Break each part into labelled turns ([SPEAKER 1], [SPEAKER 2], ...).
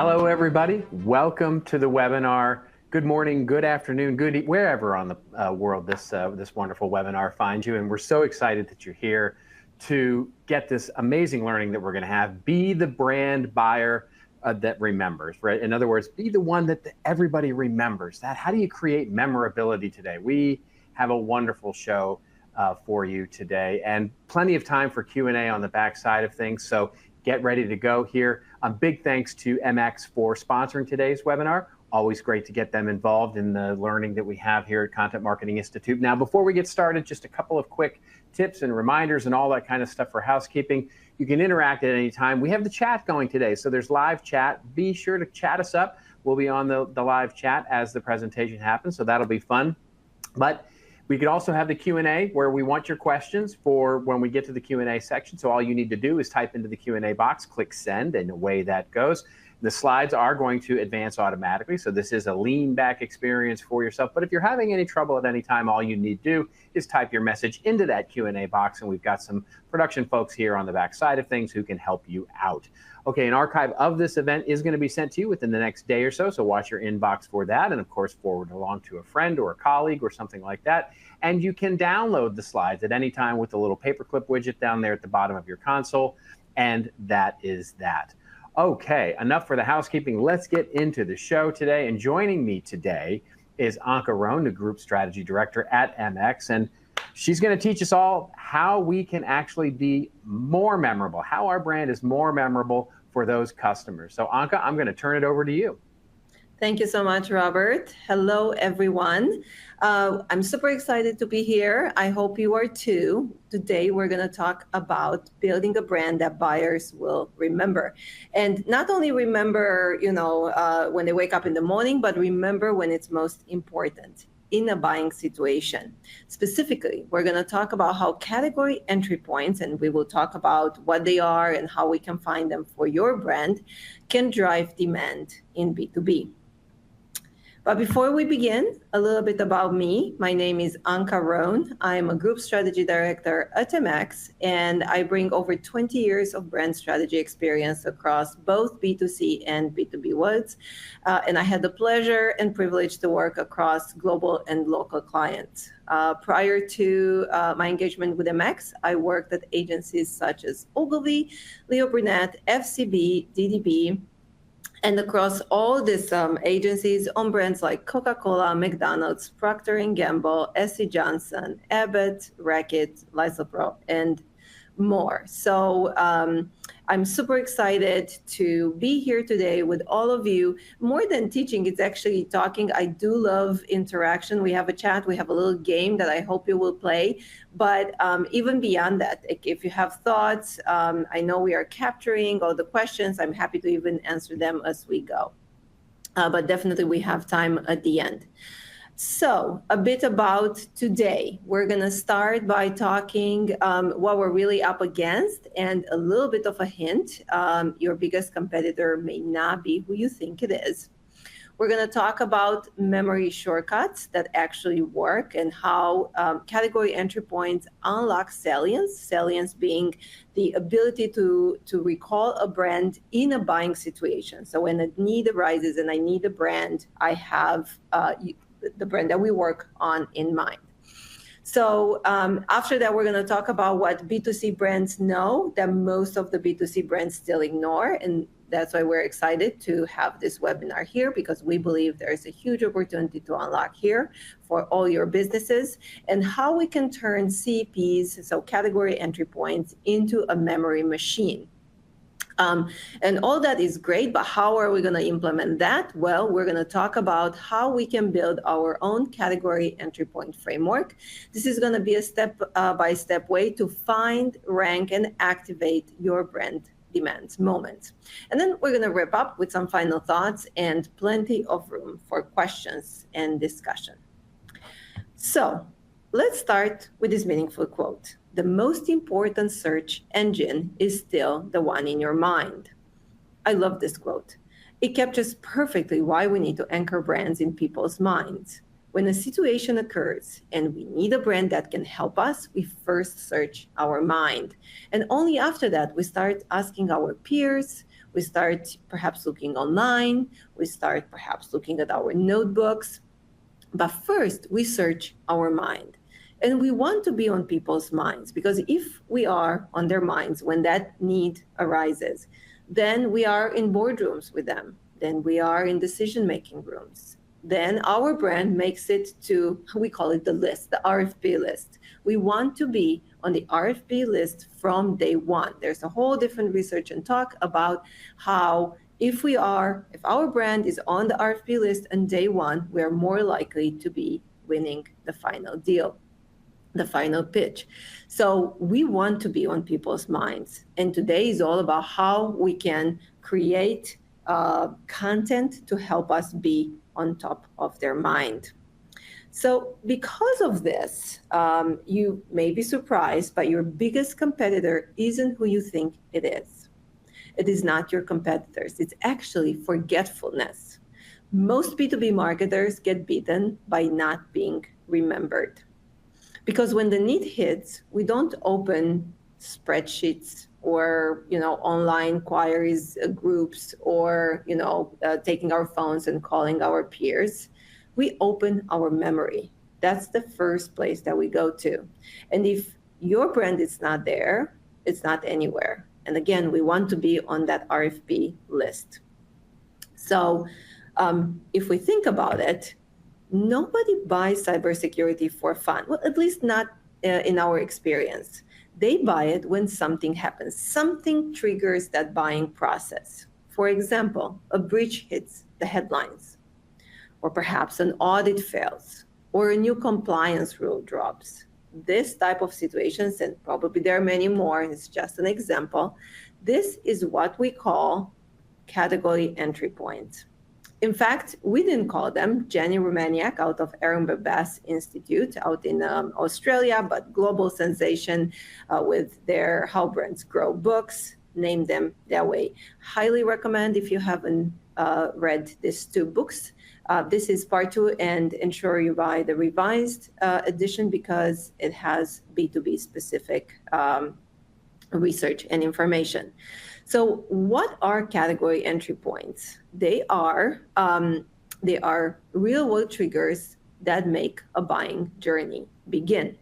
[SPEAKER 1] Hello, everybody. Welcome to the webinar. Good morning, good afternoon, wherever on the world this wonderful webinar finds you. And we're so excited that you're here to get this amazing learning that we're going to have. Be the brand buyer that remembers, right? In other words, be the one that everybody remembers. How do you create memorability today? We have a wonderful show for you today, and plenty of time for Q&A on the back side of things. So get ready to go here. Big thanks to MX for sponsoring today's webinar. Always great to get them involved in the learning that we have here at Content Marketing Institute. Now, before we get started, just a couple of quick tips and reminders and all that kind of stuff for housekeeping. You can interact at any time. We have the chat going today, so there's live chat. Be sure to chat us up. We'll be on the live chat as the presentation happens, so that'll be fun. But we could also have the Q&A where we want your questions for when we get to the Q&A section. So all you need to do is type into the Q&A box, click send, and away that goes. The slides are going to advance automatically. So this is a lean back experience for yourself. But if you're having any trouble at any time, all you need to do is type your message into that Q&A box. And we've got some production folks here on the back side of things who can help you out. Okay, an archive of this event is going to be sent to you within the next day or so. So watch your inbox for that. And of course, forward along to a friend or a colleague or something like that. And you can download the slides at any time with the little paperclip widget down there at the bottom of your console. And that is that. Okay, enough for the housekeeping. Let's get into the show today. And joining me today is Anca Rhone, the Group Strategy Director at MX. And she's going to teach us all how we can actually be more memorable, how our brand is more memorable for those customers. So Anca, I'm going to turn it over to you.
[SPEAKER 2] Thank you so much, Robert. Hello, everyone. I'm super excited to be here. I hope you are too. Today, we're going to talk about building a brand that buyers will remember. And not only remember, when they wake up in the morning, but remember when it's most important in a buying situation. Specifically, we're going to talk about how category entry points, and we will talk about what they are and how we can find them for your brand, can drive demand in B2B. But before we begin, a little bit about me. My name is Anca Rhone. I'm a Group Strategy Director at MX, and I bring over 20 years of brand strategy experience across both B2C and B2B worlds. And I had the pleasure and privilege to work across global and local clients. Prior to my engagement with MX, I worked at agencies such as Ogilvy, Leo Burnett, FCB, DDB, and across all these agencies on brands like Coca-Cola, McDonald's, Procter & Gamble, SC Johnson, Abbott, Reckitt, Lysol Pro, and more. So I'm super excited to be here today with all of you. More than teaching, it's actually talking. I do love interaction. We have a chat. We have a little game that I hope you will play. But even beyond that, if you have thoughts, I know we are capturing all the questions. I'm happy to even answer them as we go. But definitely we have time at the end. So a bit about today. We're going to start by talking what we're really up against and a little bit of a hint. Your biggest competitor may not be who you think it is. We're going to talk about memory shortcuts that actually work and how category entry points unlock salience, salience being the ability to recall a brand in a buying situation. So when a need arises and I need a brand, I have the brand that we work on in mind. So after that, we're going to talk about what B2C brands know that most of the B2C brands still ignore. And that's why we're excited to have this webinar here, because we believe there is a huge opportunity to unlock here for all your businesses, and how we can turn CPs, so category entry points, into a memory machine. And all that is great, but how are we going to implement that? Well, we're going to talk about how we can build our own category entry point framework. This is going to be a step-by-step way to find, rank, and activate your brand demands moments. And then we're going to wrap up with some final thoughts and plenty of room for questions and discussion. So let's start with this meaningful quote. The most important search engine is still the one in your mind. I love this quote. It captures perfectly why we need to anchor brands in people's minds. when a situation occurs and we need a brand that can help us, we first search our mind. And only after that, we start asking our peers, we start perhaps looking online, we start perhaps looking at our notebooks. But first, we search our mind. And we want to be on people's minds, because if we are on their minds when that need arises, then we are in boardrooms with them, then we are in decision-making rooms. Then our brand makes it to, we call it the list, the RFP list. We want to be on the RFP list from day one. There's a whole different research and talk about how if our brand is on the RFP list on day one, we're more likely to be winning the final deal, the final pitch. So we want to be on people's minds. And today is all about how we can create content to help us be on top of their mind. So because of this, you may be surprised, but your biggest competitor isn't who you think it is. It is not your competitors. It's actually forgetfulness. Most B2B marketers get beaten by not being remembered. Because when the need hits, we don't open spreadsheets or online queries groups or taking our phones and calling our peers. We open our memory. That's the first place that we go to. And if your brand is not there, it's not anywhere. And again, we want to be on that RFP list. So if we think about it, nobody buys cybersecurity for fun. Well, at least not in our experience. They buy it when something happens. Something triggers that buying process. For example, a breach hits the headlines, or perhaps an audit fails, or a new compliance rule drops. This type of situations, and probably there are many more, it's just an example, this is what we call category entry points. In fact, we didn't call them. Jenny Romaniak out of Aaron Bass Institute out in Australia, but global sensation with their How Brands Grow books, named them that way. Highly recommend if you haven't read these two books. This is part 2, and ensure you buy the revised edition because it has B2B specific research and information. So what are category entry points? They are real world triggers that make a buying journey begin.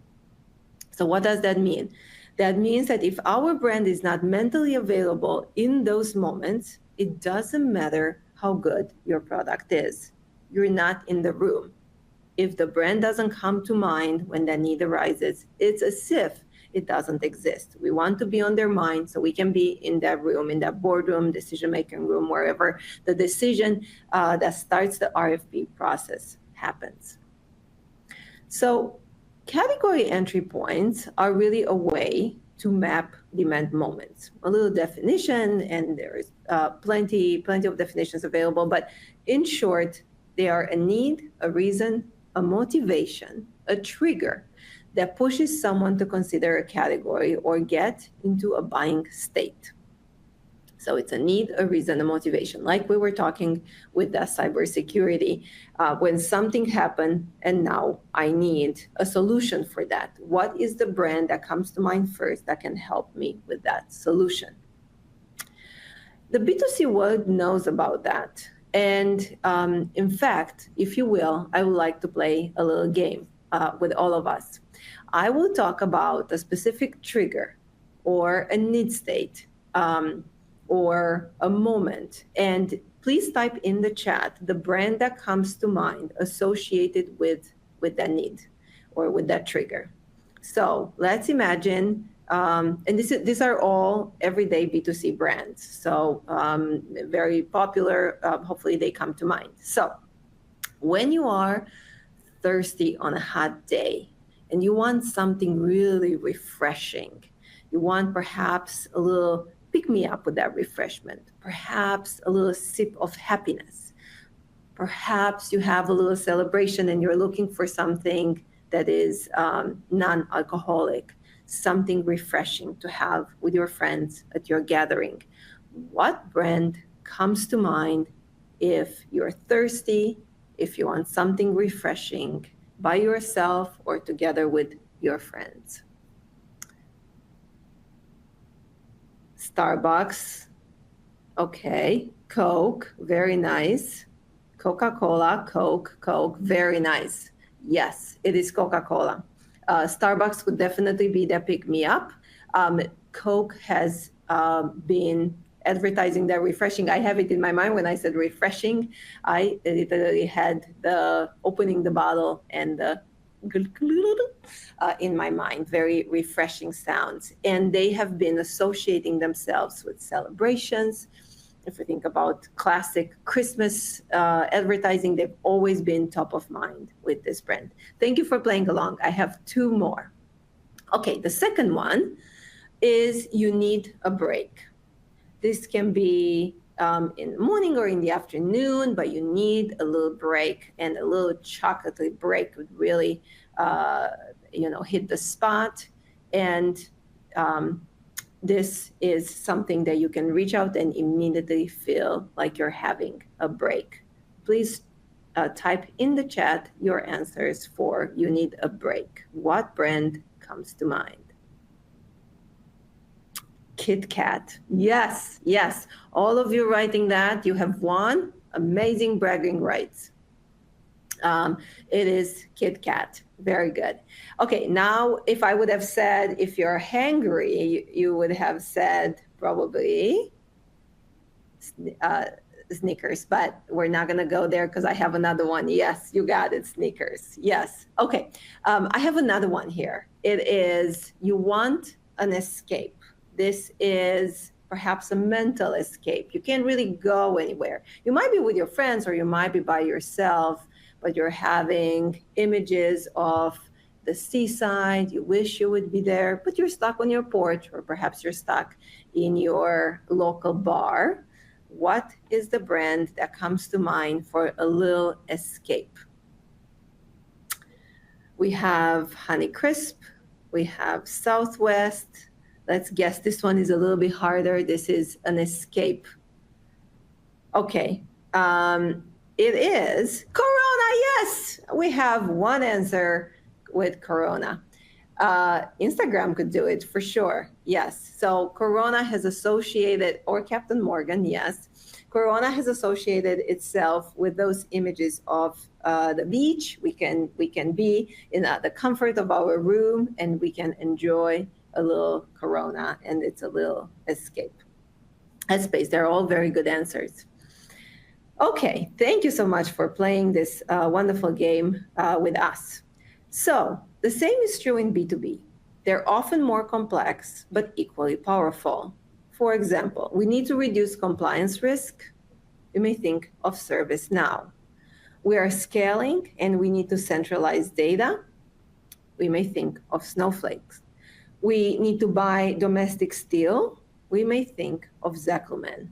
[SPEAKER 2] So what does that mean? That means that if our brand is not mentally available in those moments, it doesn't matter how good your product is. You're not in the room. If the brand doesn't come to mind when that need arises, it's as if it doesn't exist. We want to be on their mind so we can be in that room, in that boardroom, decision-making room, wherever the decision that starts the RFP process happens. So category entry points are really a way to map demand moments. A little definition, and there's plenty of definitions available, but in short, they are a need, a reason, a motivation, a trigger that pushes someone to consider a category or get into a buying state. So it's a need, a reason, a motivation. Like we were talking with the cybersecurity, when something happened and now I need a solution for that. What is the brand that comes to mind first that can help me with that solution? The B2C world knows about that. And in fact, if you will, I would like to play a little game with all of us. I will talk about a specific trigger or a need state or a moment. And please type in the chat the brand that comes to mind associated with that need or with that trigger. So let's imagine, and these are all everyday B2C brands. So very popular, hopefully they come to mind. So when you are thirsty on a hot day, and you want something really refreshing. You want perhaps a little pick-me-up with that refreshment, perhaps a little sip of happiness. Perhaps you have a little celebration and you're looking for something that is non-alcoholic, something refreshing to have with your friends at your gathering. What brand comes to mind if you're thirsty, if you want something refreshing by yourself or together with your friends. Starbucks, okay. Coke, very nice. Coca-Cola, Coke, very nice. Yes, it is Coca-Cola. Starbucks would definitely be the pick-me-up. Coke has been advertising that refreshing. I have it in my mind when I said refreshing. I literally had the opening the bottle and the in my mind, very refreshing sounds. And they have been associating themselves with celebrations. If we think about classic Christmas advertising, they've always been top of mind with this brand. Thank you for playing along. I have two more. Okay, the second one is you need a break. This can be in the morning or in the afternoon, but you need a little break, and a little chocolatey break would really, hit the spot. And this is something that you can reach out and immediately feel like you're having a break. Please type in the chat your answers for you need a break. What brand comes to mind? Kit Kat. Yes, yes. All of you writing that, you have won. Amazing bragging rights. It is Kit Kat. Very good. Okay, now if I would have said if you're hangry, you would have said probably Snickers, but we're not going to go there because I have another one. Yes, you got it, Snickers. Yes. Okay, I have another one here. It is you want an escape. This is perhaps a mental escape. You can't really go anywhere. You might be with your friends or you might be by yourself, but you're having images of the seaside. You wish you would be there, but you're stuck on your porch, or perhaps you're stuck in your local bar. What is the brand that comes to mind for a little escape? We have Honeycrisp. We have Southwest. Let's guess this one is a little bit harder. This is an escape. Okay. It is Corona. Yes, we have one answer with Corona. Instagram could do it for sure. Yes. So Corona has associated, or Captain Morgan, yes. Corona has associated itself with those images of the beach. We can be in the comfort of our room and we can enjoy a little Corona, and it's a little escape. Headspace, they're all very good answers. Okay, thank you so much for playing this wonderful game with us. So the same is true in B2B. They're often more complex, but equally powerful. For example, we need to reduce compliance risk. You may think of ServiceNow. We are scaling and we need to centralize data. We may think of Snowflake. We need to buy domestic steel. We may think of Zekelman.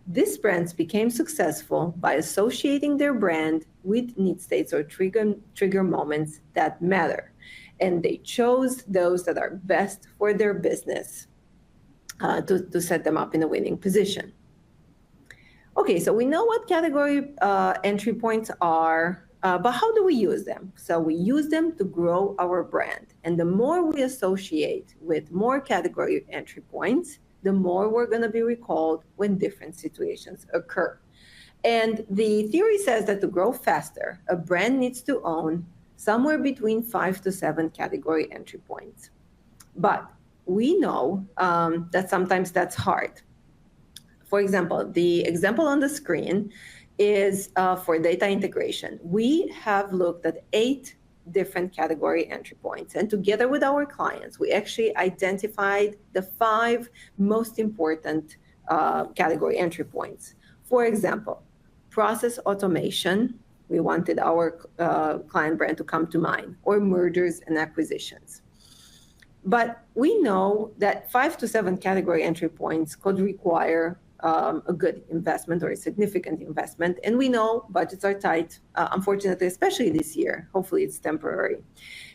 [SPEAKER 2] These brands became successful by associating their brand with need states or trigger moments that matter. And they chose those that are best for their business to set them up in a winning position. Okay, so we know what category entry points are, but how do we use them? So we use them to grow our brand. And the more we associate with more category entry points, the more we're going to be recalled when different situations occur. And the theory says that to grow faster, a brand needs to own somewhere between 5 to 7 category entry points. But we know that sometimes that's hard. For example, the example on the screen is for data integration. We have looked at 8 different category entry points. And together with our clients, we actually identified the 5 most important category entry points. For example, process automation. We wanted our client brand to come to mind, or mergers and acquisitions. But we know that 5 to 7 category entry points could require a good investment or a significant investment. And we know budgets are tight, unfortunately, especially this year. Hopefully it's temporary.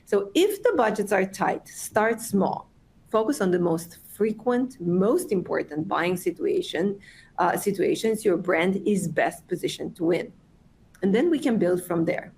[SPEAKER 2] So if the budgets are tight, start small. Focus on the most frequent, most important buying situations your brand is best positioned to win. And then we can build from there.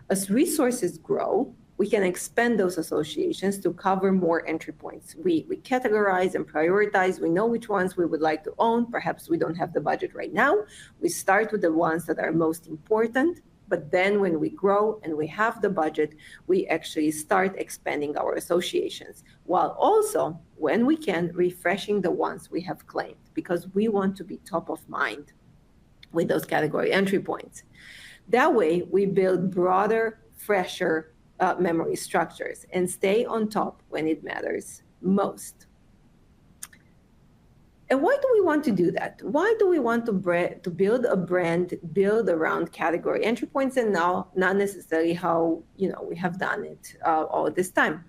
[SPEAKER 2] As resources grow, we can expand those associations to cover more entry points. We categorize and prioritize. We know which ones we would like to own. Perhaps we don't have the budget right now. We start with the ones that are most important. But then when we grow and we have the budget, we actually start expanding our associations, while also, when we can, refreshing the ones we have claimed, because we want to be top of mind with those category entry points. That way, we build broader, fresher memory structures and stay on top when it matters most. And why do we want to do that? Why do we want to build a brand, build around category entry points, and now not necessarily how we have done it all this time?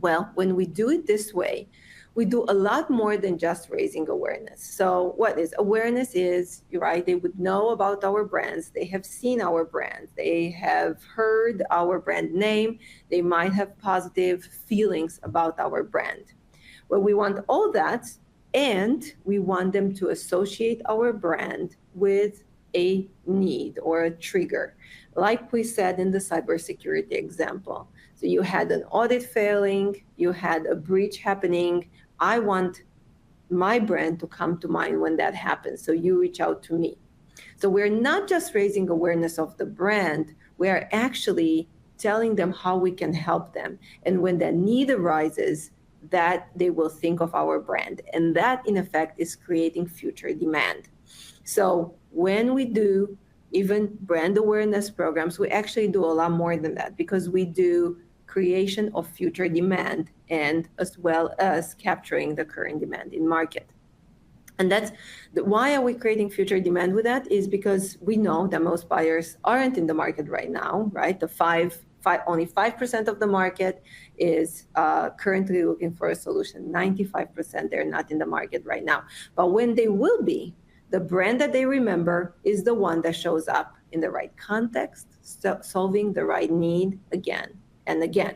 [SPEAKER 2] Well, when we do it this way, we do a lot more than just raising awareness. So what is awareness is, right, they would know about our brands, they have seen our brands, they have heard our brand name, they might have positive feelings about our brand. Well, we want all that, and we want them to associate our brand with a need or a trigger, like we said in the cybersecurity example. So you had an audit failing, you had a breach happening. I want my brand to come to mind when that happens. So you reach out to me. So we're not just raising awareness of the brand, we are actually telling them how we can help them. And when that need arises, that they will think of our brand. And that, in effect, is creating future demand. So when we do even brand awareness programs, we actually do a lot more than that, because we do creation of future demand and as well as capturing the current demand in market. And that's why are we creating future demand with that, is because we know that most buyers aren't in the market right now, right? Only 5% of the market is currently looking for a solution. 95%, they're not in the market right now. But when they will be, the brand that they remember is the one that shows up in the right context, solving the right need again and again.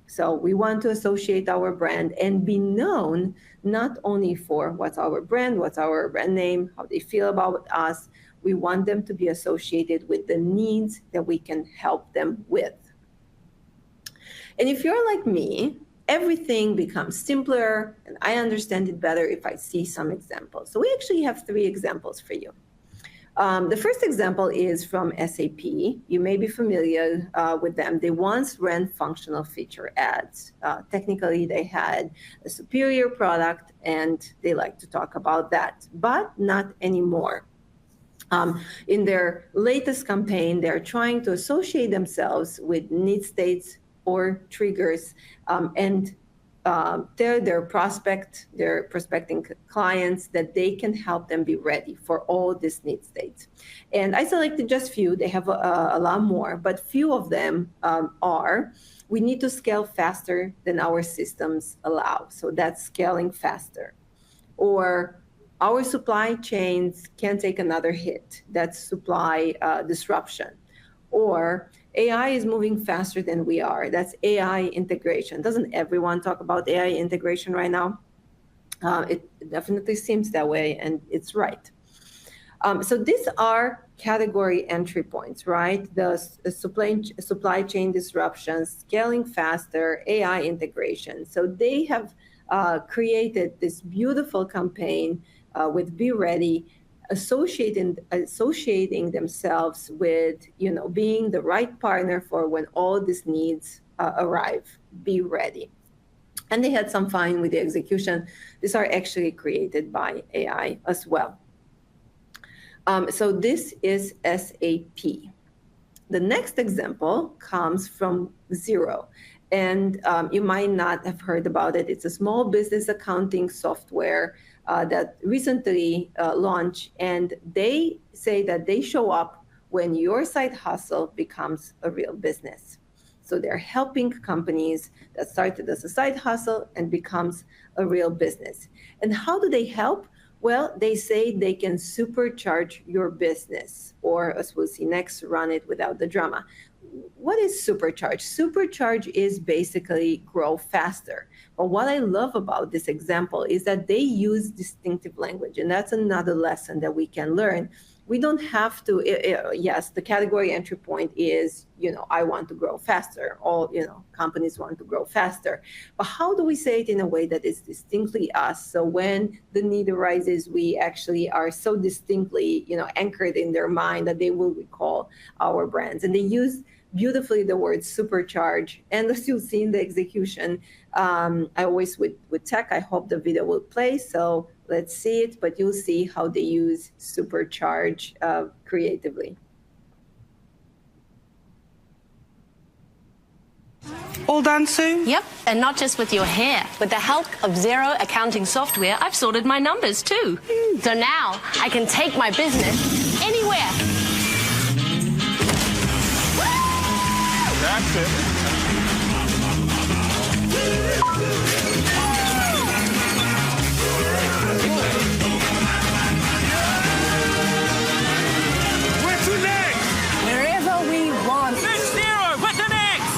[SPEAKER 2] So we want to associate our brand and be known not only for what's our brand name, how they feel about us. We want them to be associated with the needs that we can help them with. And if you're like me, everything becomes simpler, and I understand it better if I see some examples. So we actually have 3 examples for you. The first example is from SAP. You may be familiar with them. They once ran functional feature ads. Technically, they had a superior product, and they like to talk about that, but not anymore. In their latest campaign, they're trying to associate themselves with need states or triggers, and their prospecting clients, that they can help them be ready for all these need states. And I selected just few. They have a lot more, but few of them are, we need to scale faster than our systems allow. So that's scaling faster. Or our supply chains can take another hit. That's supply disruption. Or AI is moving faster than we are. That's AI integration. Doesn't everyone talk about AI integration right now? It definitely seems that way, and it's right. So these are category entry points, right? The supply chain disruptions, scaling faster, AI integration. So they have created this beautiful campaign with Be Ready, associating themselves with, being the right partner for when all these needs arrive. Be ready. And they had some fun with the execution. These are actually created by AI as well. So this is SAP. The next example comes from Xero. And you might not have heard about it. It's a small business accounting software that recently launched, and they say that they show up when your side hustle becomes a real business. So they're helping companies that started as a side hustle and becomes a real business. And how do they help? Well, they say they can supercharge your business, or as we'll see next, run it without the drama. What is supercharge? Supercharge is basically grow faster. But what I love about this example is that they use distinctive language, and that's another lesson that we can learn. we don't have to, yes, the category entry point is, I want to grow faster. All, companies want to grow faster. But how do we say it in a way that is distinctly us? So when the need arises, we actually are so distinctly, anchored in their mind that they will recall our brands. And they use beautifully the word supercharge. And as you'll see in the execution, I always, with tech, I hope the video will play. So let's see it, but you'll see how they use supercharge creatively.
[SPEAKER 3] All done, Sue?
[SPEAKER 4] Yep, and not just with your hair. With the help of Xero accounting software, I've sorted my numbers too. So now I can take my business anywhere.
[SPEAKER 3] That's it. Where to next?
[SPEAKER 4] Wherever we want.
[SPEAKER 3] Next Xero, what to next?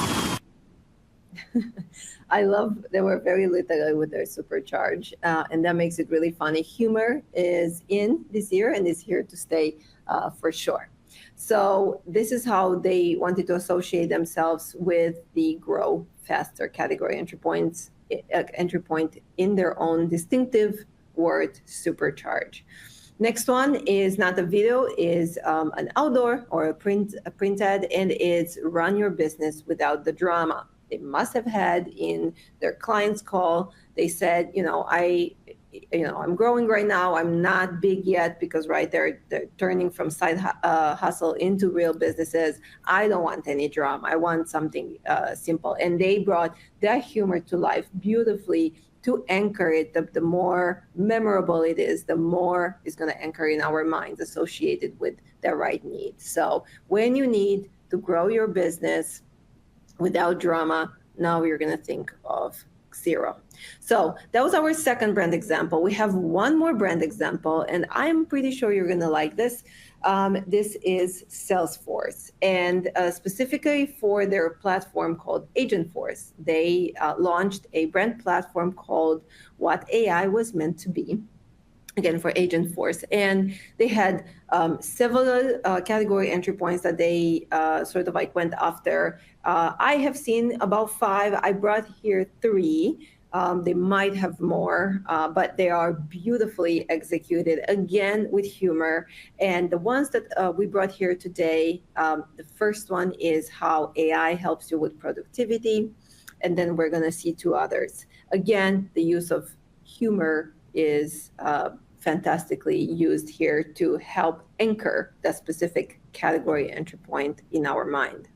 [SPEAKER 2] I love they were very literal with their supercharge, and that makes it really funny. Humor is in this year and is here to stay for sure. So this is how they wanted to associate themselves with the grow faster category entry point in their own distinctive word, supercharge. Next one is not a video, is an outdoor or a print ad, and it's run your business without the drama. They must have had in their client's call, they said, I'm growing right now. I'm not big yet because they're turning from side hustle into real businesses. I don't want any drama. I want something simple. And they brought that humor to life beautifully to anchor it. The more memorable it is, the more it's going to anchor in our minds associated with the right need. So when you need to grow your business without drama, now you're going to think of Xero. So that was our second brand example. We have one more brand example, and I'm pretty sure you're going to like this. This is Salesforce, and specifically for their platform called Agentforce. They launched a brand platform called What AI Was Meant to Be, again for Agentforce, and they had several category entry points that they sort of like went after. I have seen about 5. I brought here 3. They might have more, but they are beautifully executed, again with humor. And the ones that we brought here today, the first one is how AI helps you with productivity, and then we're going to see 2 others. Again, the use of humor is fantastically used here to help anchor that specific category entry point in our mind.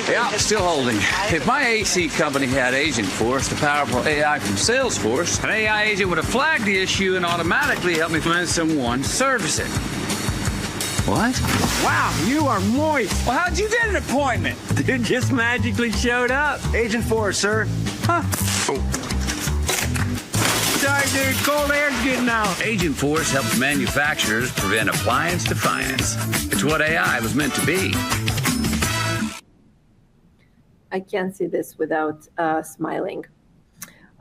[SPEAKER 5] Yeah, still holding. If my AC company had Agentforce, the powerful AI from Salesforce, an AI agent would have flagged the issue and automatically helped me find someone to service it. What?
[SPEAKER 1] Wow, you are moist.
[SPEAKER 5] Well, how'd you get an appointment?
[SPEAKER 1] Dude just magically showed up.
[SPEAKER 5] Agentforce, sir.
[SPEAKER 1] Huh. Sorry, dude, cold air's getting out.
[SPEAKER 5] Agentforce helps manufacturers prevent appliance defiance. It's what AI was meant to be.
[SPEAKER 2] I can't see this without smiling.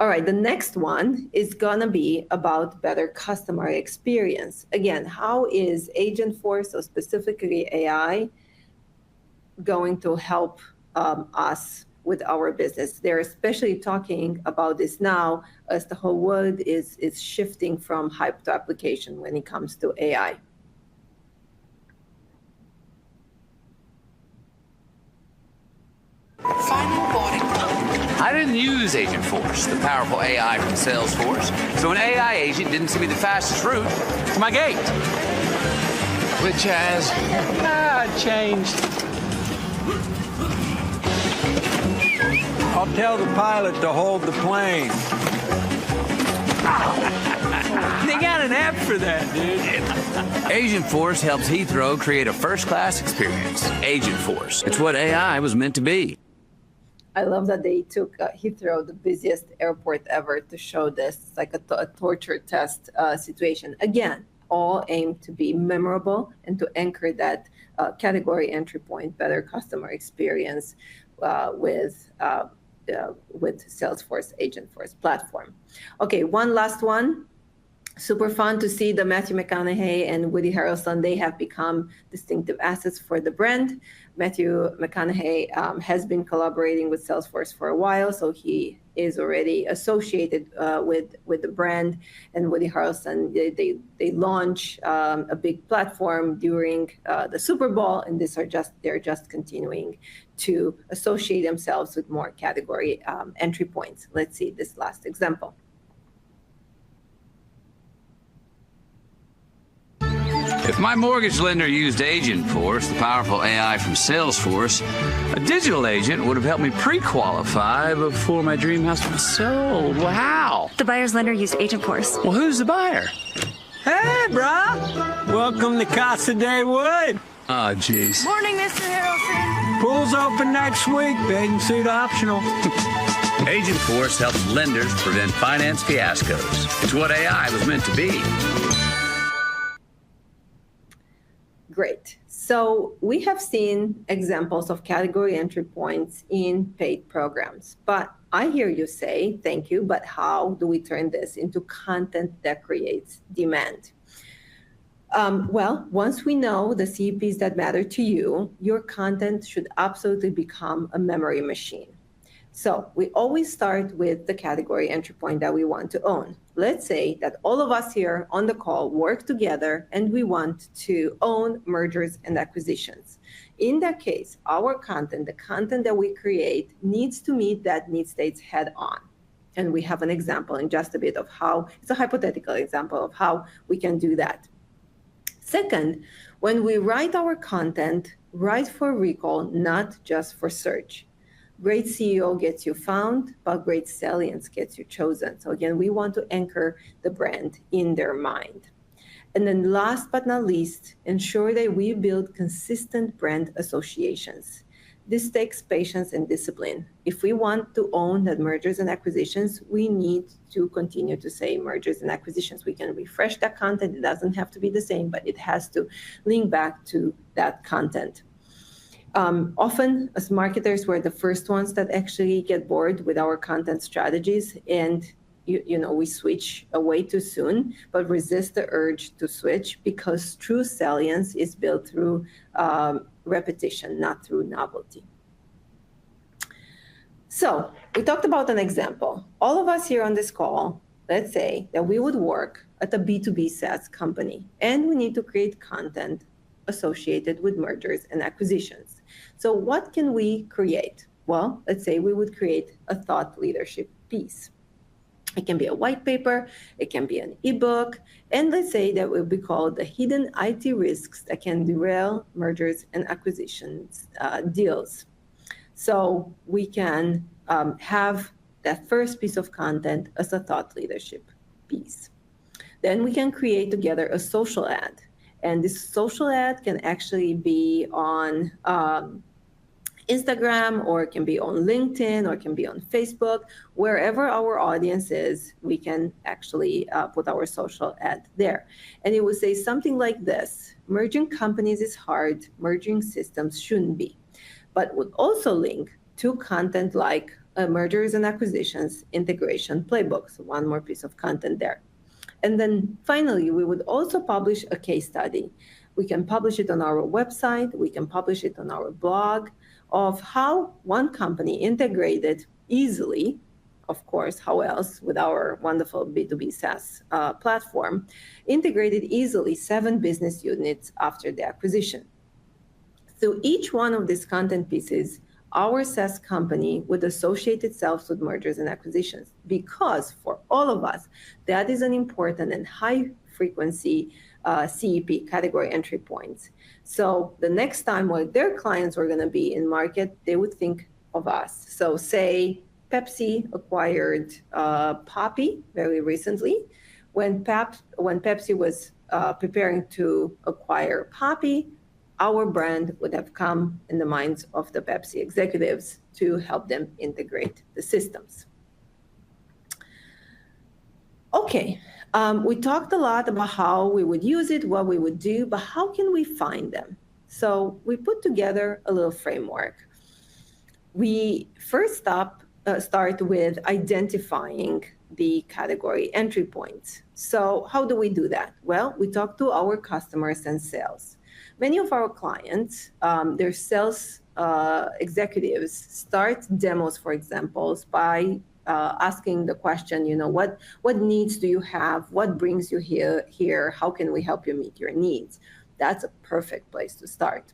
[SPEAKER 2] All right, the next one is gonna be about better customer experience. Again, how is Agentforce, or specifically AI, going to help us with our business? They're especially talking about this now as the whole world is shifting from hype to application when it comes to AI.
[SPEAKER 5] I didn't use Agentforce, the powerful AI from Salesforce, so an AI agent didn't see me the fastest route to my gate. Which has
[SPEAKER 1] changed.
[SPEAKER 6] I'll tell the pilot to hold the plane.
[SPEAKER 1] They got an app for that, dude.
[SPEAKER 5] Agentforce helps Heathrow create a first-class experience. Agentforce. It's what AI was meant to be.
[SPEAKER 2] I love that they took Heathrow, the busiest airport ever, to show this. It's like a torture test situation. Again, all aimed to be memorable and to anchor that category entry point, better customer experience with Salesforce Agentforce platform. Okay, one last one. Super fun to see the Matthew McConaughey and Woody Harrelson. They have become distinctive assets for the brand. Matthew McConaughey has been collaborating with Salesforce for a while, so he is already associated with the brand. And Woody Harrelson, they launch a big platform during the Super Bowl, and they're just continuing to associate themselves with more category entry points. Let's see this last example.
[SPEAKER 5] If my mortgage lender used Agentforce, the powerful AI from Salesforce, a digital agent would have helped me pre-qualify before my dream house was sold. Well, how?
[SPEAKER 7] The buyer's lender used Agentforce.
[SPEAKER 5] Well, who's the buyer?
[SPEAKER 6] Hey, brah. Welcome to Casa de Wood.
[SPEAKER 5] Oh, jeez.
[SPEAKER 7] Morning, Mr. Harrelson.
[SPEAKER 6] Pool's open next week. Bathing suit optional.
[SPEAKER 5] Agentforce helps lenders prevent finance fiascos. It's what AI was meant to be.
[SPEAKER 2] Great. So we have seen examples of category entry points in paid programs, but I hear you say, thank you, but how do we turn this into content that creates demand? Well, once we know the CEPs that matter to you, your content should absolutely become a memory machine. So we always start with the category entry point that we want to own. Let's say that all of us here on the call work together and we want to own mergers and acquisitions. In that case, our content, the content that we create, needs to meet that need states head on. And we have an example in just a bit of how, it's a hypothetical example of how we can do that. Second, when we write our content, write for recall, not just for search. Great CEO gets you found, but great salience gets you chosen. So again, we want to anchor the brand in their mind. And then last but not least, ensure that we build consistent brand associations. This takes patience and discipline. If we want to own that mergers and acquisitions, we need to continue to say mergers and acquisitions. We can refresh that content. It doesn't have to be the same, but it has to link back to that content. Often, as marketers, we're the first ones that actually get bored with our content strategies, and we switch away too soon, but resist the urge to switch, because true salience is built through repetition, not through novelty. So we talked about an example. All of us here on this call, let's say that we would work at a B2B SaaS company, and we need to create content associated with mergers and acquisitions. So what can we create? Well, let's say we would create a thought leadership piece. It can be a white paper, it can be an ebook, and let's say that will be called the hidden IT risks that can derail mergers and acquisitions deals. So we can have that first piece of content as a thought leadership piece. Then we can create together a social ad. And this social ad can actually be on Instagram, or it can be on LinkedIn, or it can be on Facebook. Wherever our audience is, we can actually put our social ad there. And it would say something like this: merging companies is hard, merging systems shouldn't be. But would also link to content like mergers and acquisitions integration playbook. So one more piece of content there. And then finally, we would also publish a case study. We can publish it on our website, we can publish it on our blog, of how one company integrated easily, of course, how else, with our wonderful B2B SaaS platform, integrated easily 7 business units after the acquisition. So each one of these content pieces, our SaaS company would associate itself with mergers and acquisitions, because for all of us, that is an important and high frequency CEP, category entry points. So the next time when their clients were going to be in market, they would think of us. So say Pepsi acquired Poppi very recently. When Pepsi was preparing to acquire Poppi, our brand would have come in the minds of the Pepsi executives to help them integrate the systems. Okay, we talked a lot about how we would use it, what we would do, but how can we find them? So we put together a little framework. We first up start with identifying the category entry points. So how do we do that? Well, we talk to our customers and sales. Many of our clients, their sales executives start demos, for example, by asking the question, what needs do you have? What brings you here? How can we help you meet your needs? That's a perfect place to start.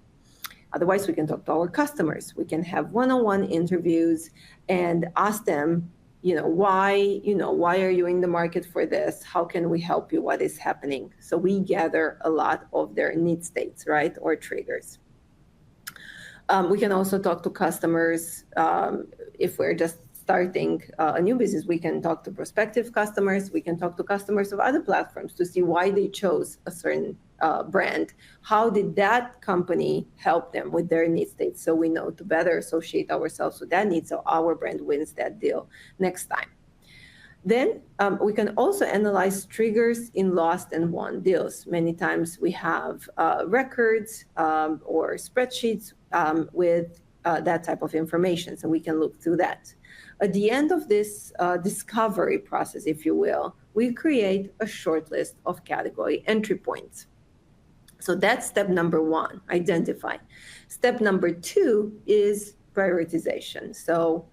[SPEAKER 2] Otherwise, we can talk to our customers. We can have one-on-one interviews and ask them, why are you in the market for this? How can we help you? What is happening? So we gather a lot of their need states, right, or triggers. We can also talk to customers if we're just starting a new business. We can talk to prospective customers. We can talk to customers of other platforms to see why they chose a certain brand. How did that company help them with their need states? So we know to better associate ourselves with that need, so our brand wins that deal next time. Then we can also analyze triggers in lost and won deals. Many times we have records or spreadsheets with that type of information, so we can look through that. At the end of this discovery process, if you will, we create a short list of category entry points. So that's step number one, identify. Step number two is prioritization. So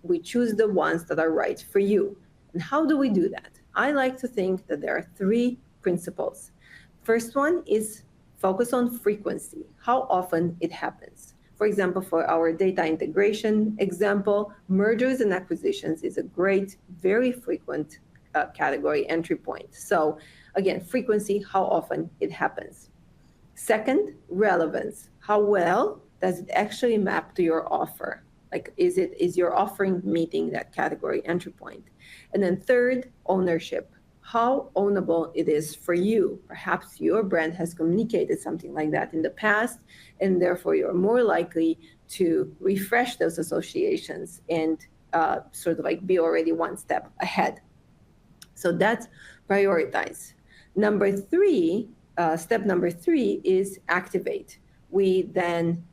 [SPEAKER 2] we choose the ones that are right for you. And how do we do that? I like to think that there are three principles. First one is focus on frequency, how often it happens. For example, for our data integration example, mergers and acquisitions is a great, very frequent category entry point. So again, frequency, how often it happens. Second, relevance. How well does it actually map to your offer? Like, is your offering meeting that category entry point? And then third, ownership. How ownable it is for you. Perhaps your brand has communicated something like that in the past, and therefore you're more likely to refresh those associations and sort of like be already one step ahead. So that's prioritize. Step number three is activate. We then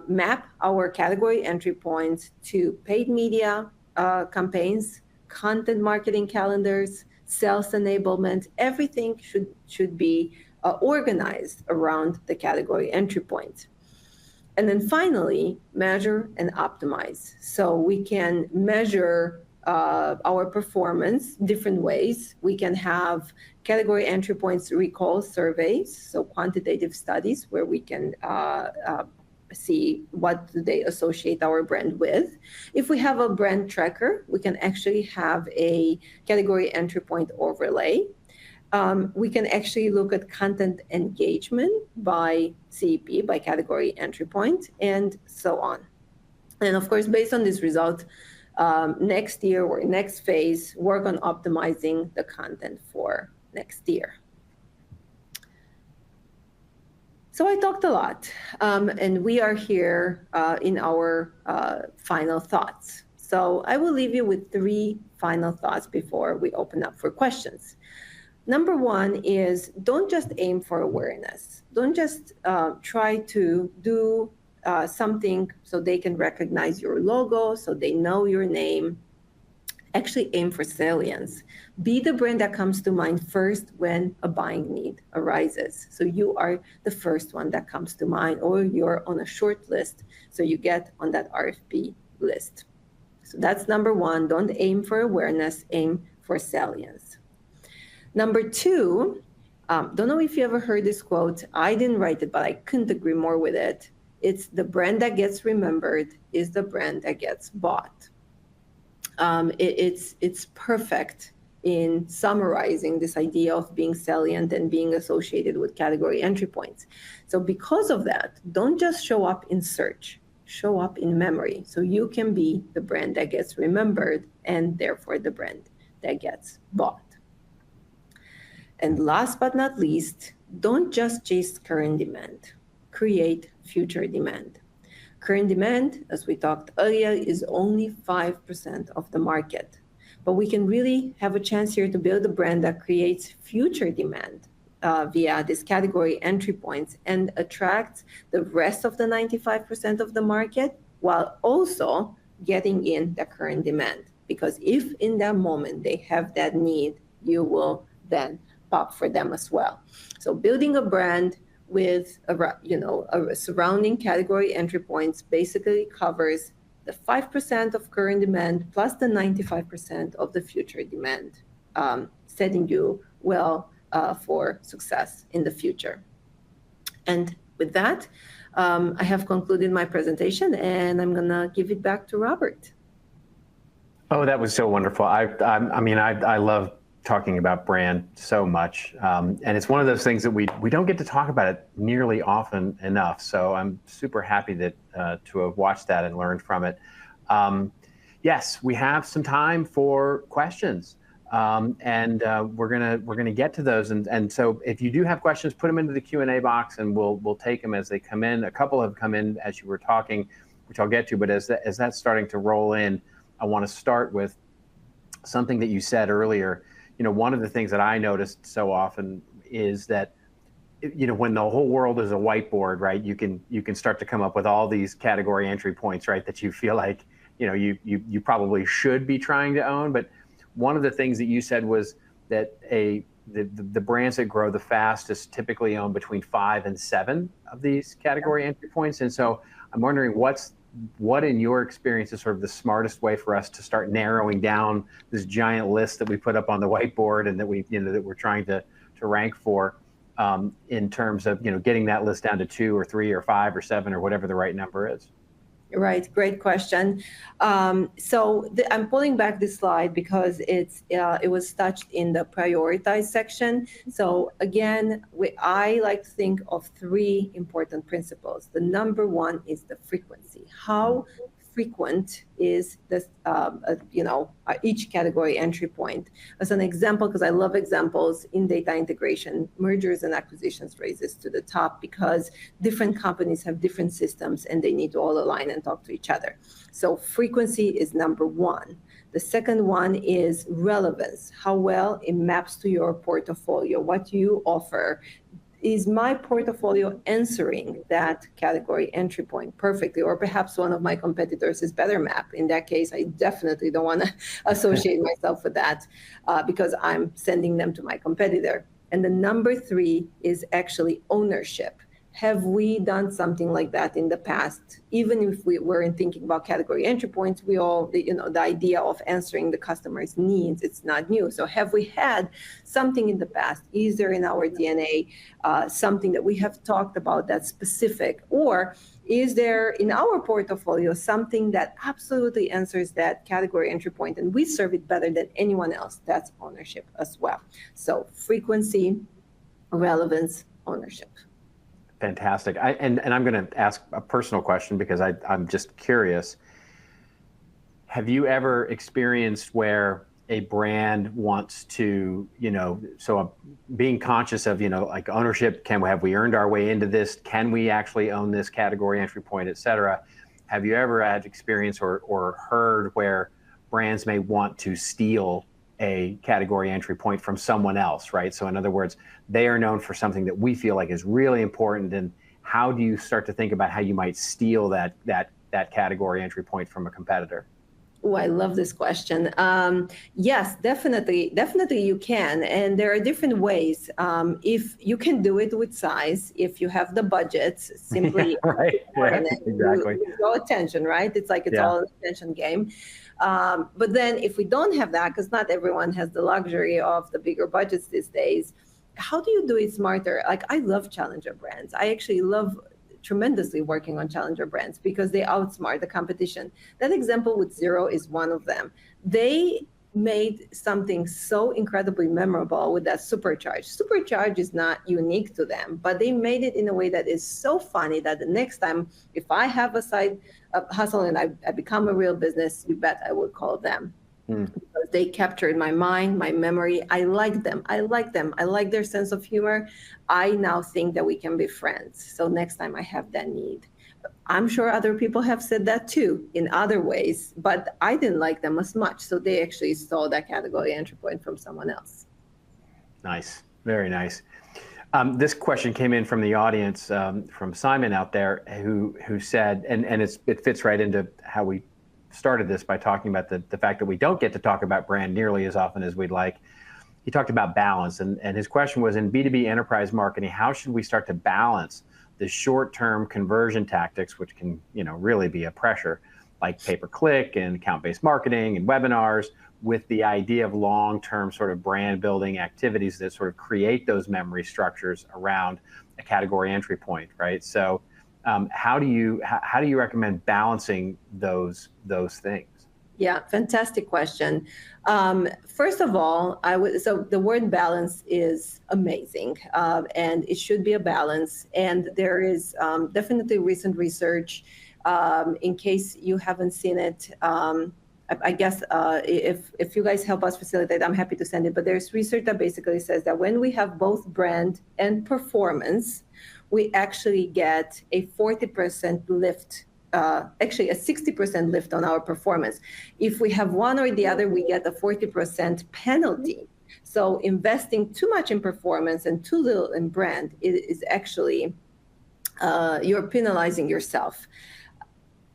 [SPEAKER 2] map our category entry points to paid media campaigns, content marketing calendars, sales enablement. Everything should be organized around the category entry point. And then finally, measure and optimize. So we can measure our performance different ways. We can have category entry points recall surveys, so quantitative studies where we can see what do they associate our brand with. If we have a brand tracker, we can actually have a category entry point overlay. We can actually look at content engagement by CEP, by category entry point, and so on. And of course, based on this result, next year or next phase, work on optimizing the content for next year. So I talked a lot, and we are here in our final thoughts. So I will leave you with three final thoughts before we open up for questions. Number one is don't just aim for awareness. Don't just try to do something so they can recognize your logo, so they know your name. Actually aim for salience. Be the brand that comes to mind first when a buying need arises. So you are the first one that comes to mind, or you're on a short list, so you get on that RFP list. So that's number one. Don't aim for awareness, aim for salience. Number two, don't know if you ever heard this quote. I didn't write it, but I couldn't agree more with it. It's the brand that gets remembered is the brand that gets bought. It's perfect in summarizing this idea of being salient and being associated with category entry points. So because of that, don't just show up in search, show up in memory. So you can be the brand that gets remembered and therefore the brand that gets bought. And last but not least, don't just chase current demand, create future demand. Current demand, as we talked earlier, is only 5% of the market. But we can really have a chance here to build a brand that creates future demand via this category entry points and attracts the rest of the 95% of the market, while also getting in the current demand. Because if in that moment they have that need, you will then pop for them as well. So building a brand with a surrounding category entry points basically covers the 5% of current demand plus the 95% of the future demand, setting you well for success in the future. And with that, I have concluded my presentation, and I'm gonna give it back to Robert.
[SPEAKER 1] Oh, that was so wonderful. I love talking about brand so much, and it's one of those things that we don't get to talk about it nearly often enough. So I'm super happy that to have watched that and learned from it. Yes, we have some time for questions, and we're gonna get to those. And so if you do have questions, put them into the Q&A box, and we'll take them as they come in. A couple have come in as you were talking, which I'll get to. But as that's starting to roll in, I want to start with something that you said earlier. One of the things that I noticed so often is that, when the whole world is a whiteboard, right, you can start to come up with all these category entry points, right, that you feel like, you probably should be trying to own. But one of the things that you said was that the brands that grow the fastest typically own between 5 and 7 of these category entry points. And so I'm wondering what in your experience is sort of the smartest way for us to start narrowing down this giant list that we put up on the whiteboard and that that we're trying to rank for, in terms of getting that list down to 2 or 3 or 5 or 7 or whatever the right number is.
[SPEAKER 2] Right, great question. So I'm pulling back this slide because it was touched in the prioritize section. So again, I like to think of 3 important principles. The number 1 is the frequency. How frequent is this, each category entry point? As an example, because I love examples in data integration, mergers and acquisitions raises to the top because different companies have different systems and they need to all align and talk to each other. So frequency is number 1. The second one is relevance, how well it maps to your portfolio, what you offer. Is my portfolio answering that category entry point perfectly? Or perhaps one of my competitors is better mapped. In that case, I definitely don't want to associate myself with that because I'm sending them to my competitor. And the number 3 is actually ownership. Have we done something like that in the past? Even if we weren't thinking about category entry points, we all, the idea of answering the customer's needs, it's not new. So have we had something in the past, either in our DNA, something that we have talked about that's specific, or is there in our portfolio something that absolutely answers that category entry point and we serve it better than anyone else? That's ownership as well. So frequency, relevance, ownership.
[SPEAKER 1] Fantastic. And I'm going to ask a personal question because I'm just curious. Have you ever experienced where a brand wants to, being conscious of, like ownership, have we earned our way into this? Can we actually own this category entry point, et cetera? Have you ever had experience or heard where brands may want to steal a category entry point from someone else, right? So in other words, they are known for something that we feel like is really important. And how do you start to think about how you might steal that category entry point from a competitor?
[SPEAKER 2] Oh, I love this question. Yes, definitely you can. And there are different ways. If you can do it with size, if you have the budgets, simply
[SPEAKER 1] right. Yeah, exactly.
[SPEAKER 2] You draw attention, right? It's like it's all an attention game. But then if we don't have that, because not everyone has the luxury of the bigger budgets these days, how do you do it smarter? Like, I love challenger brands. I actually love tremendously working on challenger brands because they outsmart the competition. That example with Xero is one of them. They made something so incredibly memorable with that Supercharge. Supercharge is not unique to them, but they made it in a way that is so funny that the next time, if I have a side hustle and I become a real business, you bet I would call them. Because they captured my mind, my memory. I like them. I like their sense of humor. I now think that we can be friends. So next time I have that need. I'm sure other people have said that too in other ways, but I didn't like them as much. So they actually stole that category entry point from someone else.
[SPEAKER 1] Nice. Very nice. This question came in from the audience, from Simon out there, who said, and it fits right into how we started this by talking about the fact that we don't get to talk about brand nearly as often as we'd like. He talked about balance, and his question was, in B2B enterprise marketing, how should we start to balance the short-term conversion tactics, which can, really be a pressure, like pay-per-click and account-based marketing and webinars, with the idea of long-term sort of brand building activities that sort of create those memory structures around a category entry point, right? So how do you recommend balancing those things?
[SPEAKER 2] Yeah, fantastic question. First of all, so the word balance is amazing, and it should be a balance. And there is definitely recent research. In case you haven't seen it, I guess if you guys help us facilitate, I'm happy to send it. But there's research that basically says that when we have both brand and performance, we actually get a 40% lift. Actually a 60% lift on our performance. If we have one or the other, we get a 40% penalty. So investing too much in performance and too little in brand is actually, you're penalizing yourself.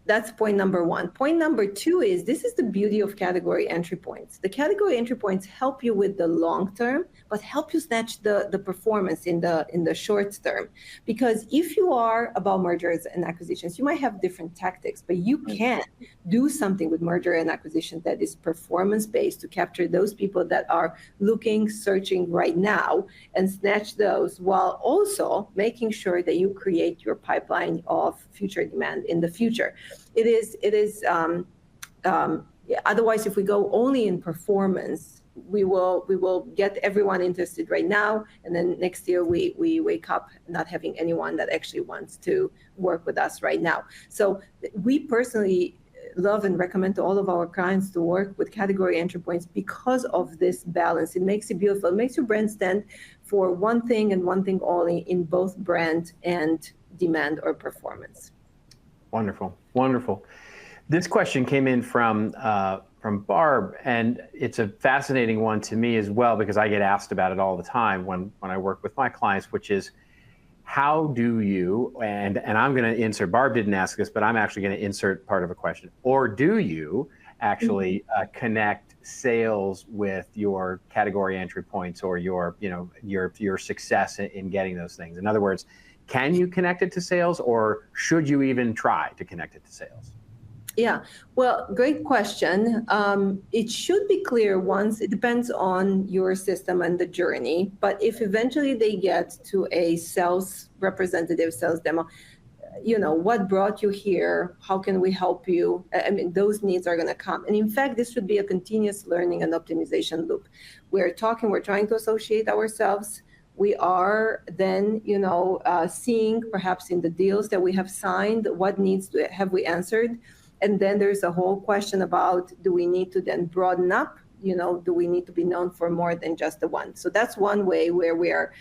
[SPEAKER 2] That's point number one. Point number two is, this is the beauty of category entry points. The category entry points help you with the long term, but help you snatch the performance in the short term. Because if you are about mergers and acquisitions, you might have different tactics, but you can do something with merger and acquisition that is performance based to capture those people that are looking, searching right now, and snatch those, while also making sure that you create your pipeline of future demand in the future. It is otherwise, if we go only in performance, we will get everyone interested right now, and then next year we wake up not having anyone that actually wants to work with us right now. So we personally love and recommend to all of our clients to work with category entry points because of this balance. It makes it beautiful. It makes your brand stand for one thing and one thing only in both brand and demand or performance.
[SPEAKER 1] Wonderful, wonderful. This question came in from Barb, and it's a fascinating one to me as well, because I get asked about it all the time when I work with my clients, which is, how do you, and I'm going to insert, Barb didn't ask this, but I'm actually going to insert part of a question, or do you actually connect sales with your category entry points, or your success in getting those things? In other words, can you connect it to sales, or should you even try to connect it to sales?
[SPEAKER 2] Yeah, well, great question. It should be clear once, it depends on your system and the journey, but if eventually they get to a sales representative, sales demo, what brought you here? How can we help you? I mean, those needs are going to come. And in fact, this should be a continuous learning and optimization loop. We're trying to associate ourselves. We are then, seeing perhaps in the deals that we have signed, what needs have we answered? And then there's a whole question about, do we need to then broaden up? Do we need to be known for more than just the one? So that's one way where we are,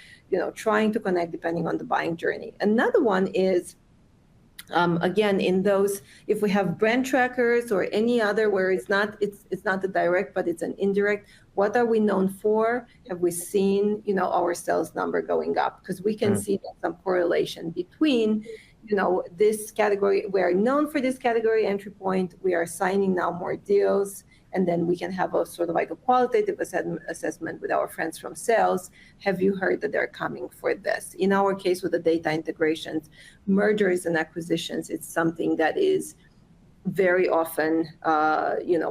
[SPEAKER 2] trying to connect depending on the buying journey. Another one is, again, in those, if we have brand trackers or any other where it's not the direct, but it's an indirect, what are we known for? Have we seen, our sales number going up? Because we can see some correlation between, this category, we are known for this category entry point, we are signing now more deals, and then we can have a sort of like a qualitative assessment with our friends from sales. Have you heard that they're coming for this? In our case, with the data integrations, mergers and acquisitions, it's something that is very often,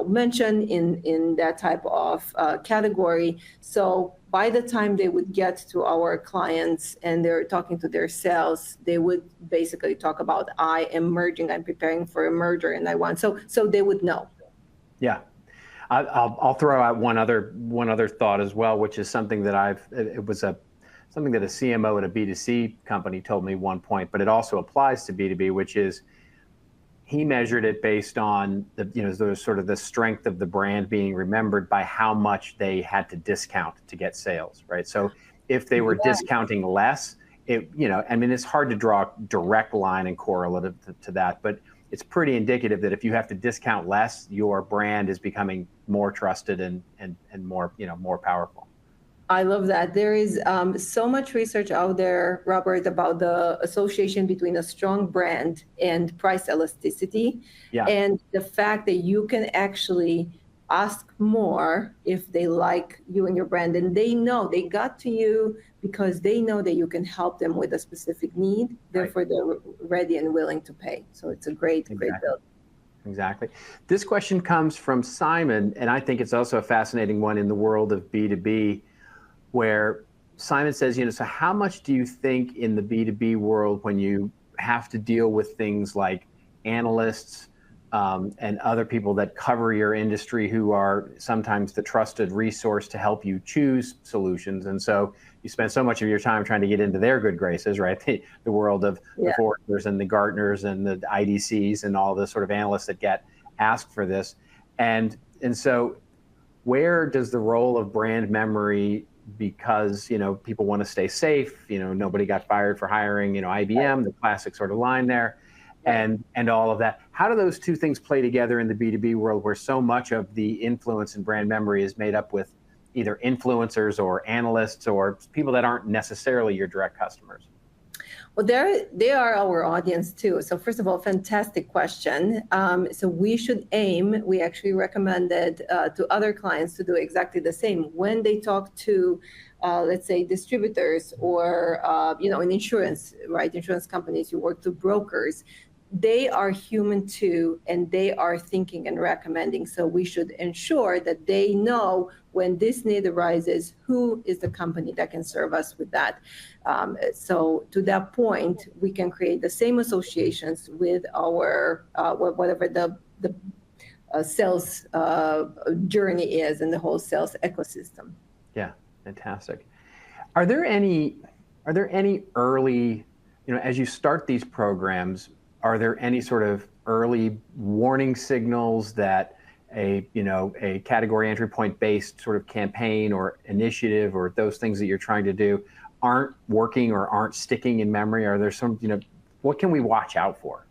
[SPEAKER 2] mentioned in that type of category. So by the time they would get to our clients and they're talking to their sales, they would basically talk about, I am merging, I'm preparing for a merger, and I want, so they would know.
[SPEAKER 1] Yeah. I'll throw out one other thought as well, which is something that something that a CMO at a B2C company told me one point, but it also applies to B2B, which is, he measured it based on the sort of the strength of the brand being remembered by how much they had to discount to get sales, right? So if they were discounting less, it's hard to draw a direct line and correlative to that, but it's pretty indicative that if you have to discount less, your brand is becoming more trusted and more, more powerful.
[SPEAKER 2] I love that. There is so much research out there, Robert, about the association between a strong brand and price elasticity,
[SPEAKER 1] Yeah.
[SPEAKER 2] and the fact that you can actually ask more if they like you and your brand, and they know they got to you because they know that you can help them with a specific need. Therefore, they're ready and willing to pay. So it's a great build.
[SPEAKER 1] Exactly. This question comes from Simon, and I think it's also a fascinating one in the world of B2B, where Simon says, so how much do you think in the B2B world, when you have to deal with things like analysts and other people that cover your industry who are sometimes the trusted resource to help you choose solutions, and so you spend so much of your time trying to get into their good graces, right? The world of the Forresters and the Gartners and the IDCs and all the sort of analysts that get asked for this. And so where does the role of brand memory, because people want to stay safe, nobody got fired for hiring IBM, the classic sort of line there, and all of that, how do those two things play together in the B2B world, where so much of the influence and brand memory is made up with either influencers or analysts or people that aren't necessarily your direct customers?
[SPEAKER 2] Well, they are our audience too. So first of all, fantastic question. So we should aim, we actually recommended to other clients to do exactly the same. When they talk to, let's say, distributors or, in insurance, right? Insurance companies, you work with brokers. They are human too, and they are thinking and recommending. So we should ensure that they know when this need arises, who is the company that can serve us with that. So to that point, we can create the same associations with our, whatever the sales journey is and the whole sales ecosystem.
[SPEAKER 1] Yeah, fantastic. Are there any early, as you start these programs, are there any sort of early warning signals that a category entry point based sort of campaign or initiative or those things that you're trying to do aren't working or aren't sticking in memory? Are there some, what can we watch out for?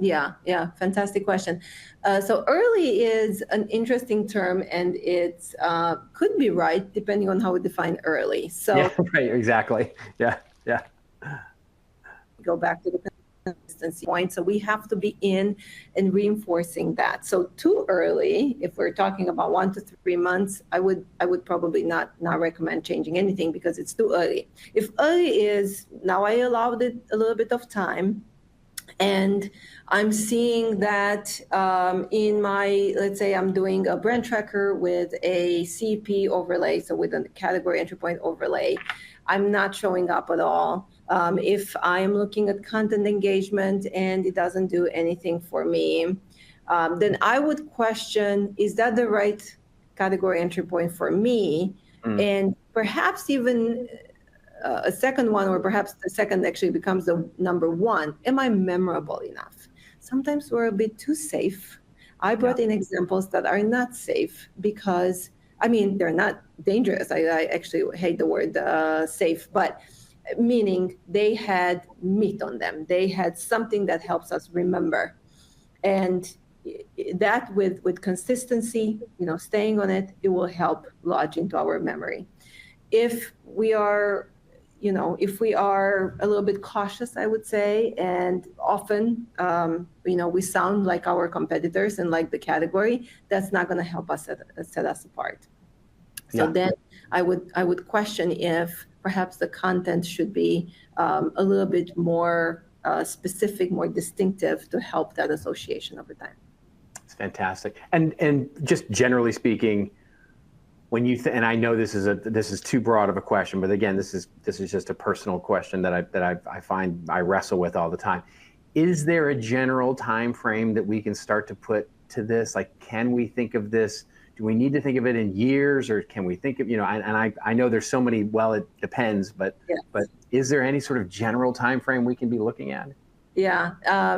[SPEAKER 2] Yeah, fantastic question. So early is an interesting term, and it's could be right depending on how we define early. So
[SPEAKER 1] yeah, right, exactly. Yeah.
[SPEAKER 2] Go back to the consistency point. So we have to be in and reinforcing that. So too early, if we're talking about 1 to 3 months, I would probably not recommend changing anything because it's too early. If early is, now I allowed it a little bit of time, and I'm seeing that in my, let's say I'm doing a brand tracker with a CP overlay, so with a category entry point overlay, I'm not showing up at all. If I'm looking at content engagement and it doesn't do anything for me, then I would question, is that the right category entry point for me? And perhaps even a second one, or perhaps the second actually becomes the number one. Am I memorable enough? Sometimes we're a bit too safe. I brought in examples that are not safe because, they're not dangerous. I actually hate the word safe, but meaning they had meat on them. They had something that helps us remember. And that with consistency, staying on it, it will help lodge into our memory. If we are a little bit cautious, I would say, and often, we sound like our competitors and like the category, that's not going to help us set us apart. So then I would question if perhaps the content should be a little bit more specific, more distinctive to help that association over time.
[SPEAKER 1] It's fantastic. And just generally speaking, when you and I know this is too broad of a question, but again, this is just a personal question that I find I wrestle with all the time. Is there a general time frame that we can start to put to this? Like, can we think of this? Do we need to think of it in years, or can we think of, and I know there's so many, well, it depends, but is there any sort of general time frame we can be looking at?
[SPEAKER 2] Yeah,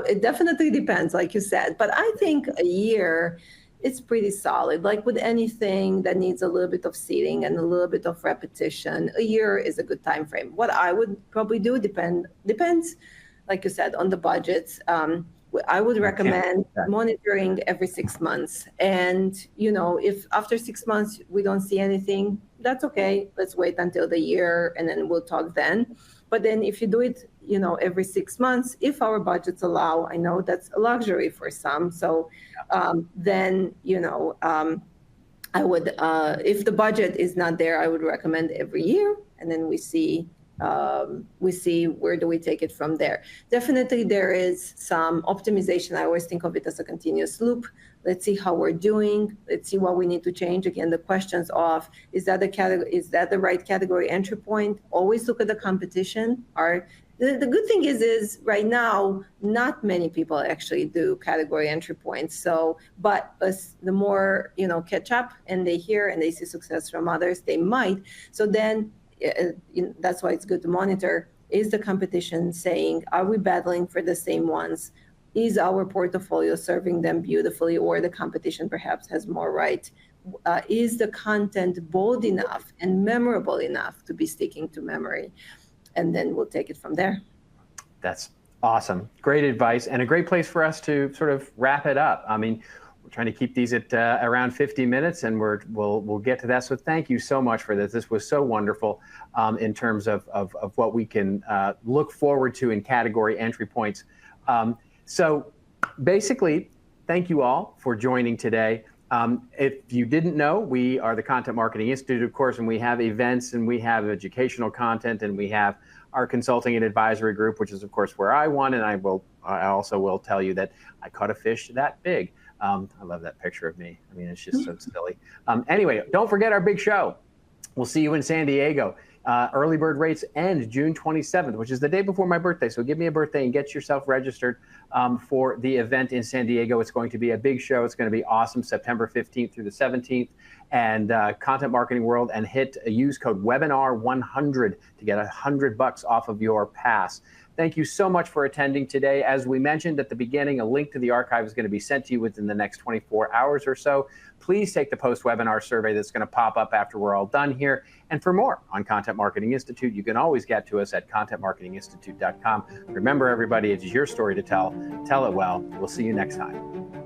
[SPEAKER 2] it definitely depends, like you said, but I think a year, it's pretty solid. Like with anything that needs a little bit of seeding and a little bit of repetition, a year is a good time frame. What I would probably do depends, like you said, on the budgets. I would recommend monitoring every 6 months. And, if after 6 months we don't see anything, that's okay. Let's wait until the year and then we'll talk then. But then if you do it, every 6 months, if our budgets allow, I know that's a luxury for some. So then, I would, if the budget is not there, I would recommend every year, and then we see where do we take it from there. Definitely there is some optimization. I always think of it as a continuous loop. Let's see how we're doing. Let's see what we need to change. Again, the questions of, is that the right category entry point? Always look at the competition. The good thing is right now, not many people actually do category entry points. So, but as the more, catch up and they hear and they see success from others, they might. So then that's why it's good to monitor. Is the competition saying, are we battling for the same ones? Is our portfolio serving them beautifully, or the competition perhaps has more right? Is the content bold enough and memorable enough to be sticking to memory? And then we'll take it from there.
[SPEAKER 1] That's awesome. Great advice, and a great place for us to sort of wrap it up. I mean, we're trying to keep these at around 50 minutes, and we'll get to that. So thank you so much for this. This was so wonderful in terms of what we can look forward to in category entry points. So basically, thank you all for joining today. If you didn't know, we are the Content Marketing Institute, of course, and we have events and we have educational content and we have our consulting and advisory group, which is, of course, where I won. And I also will tell you that I caught a fish that big. I love that picture of me. I mean, it's just so silly. Anyway, don't forget our big show. We'll see you in San Diego. Early bird rates end June 27th, which is the day before my birthday. So give me a birthday and get yourself registered for the event in San Diego. It's going to be a big show. It's going to be awesome, September 15th through the 17th. And Content Marketing World, and use code webinar100 to get $100 off of your pass. Thank you so much for attending today. As we mentioned at the beginning, a link to the archive is going to be sent to you within the next 24 hours or so. Please take the post-webinar survey that's going to pop up after we're all done here. And for more on Content Marketing Institute, you can always get to us at contentmarketinginstitute.com. Remember, everybody, it's your story to tell. Tell it well. We'll see you next time.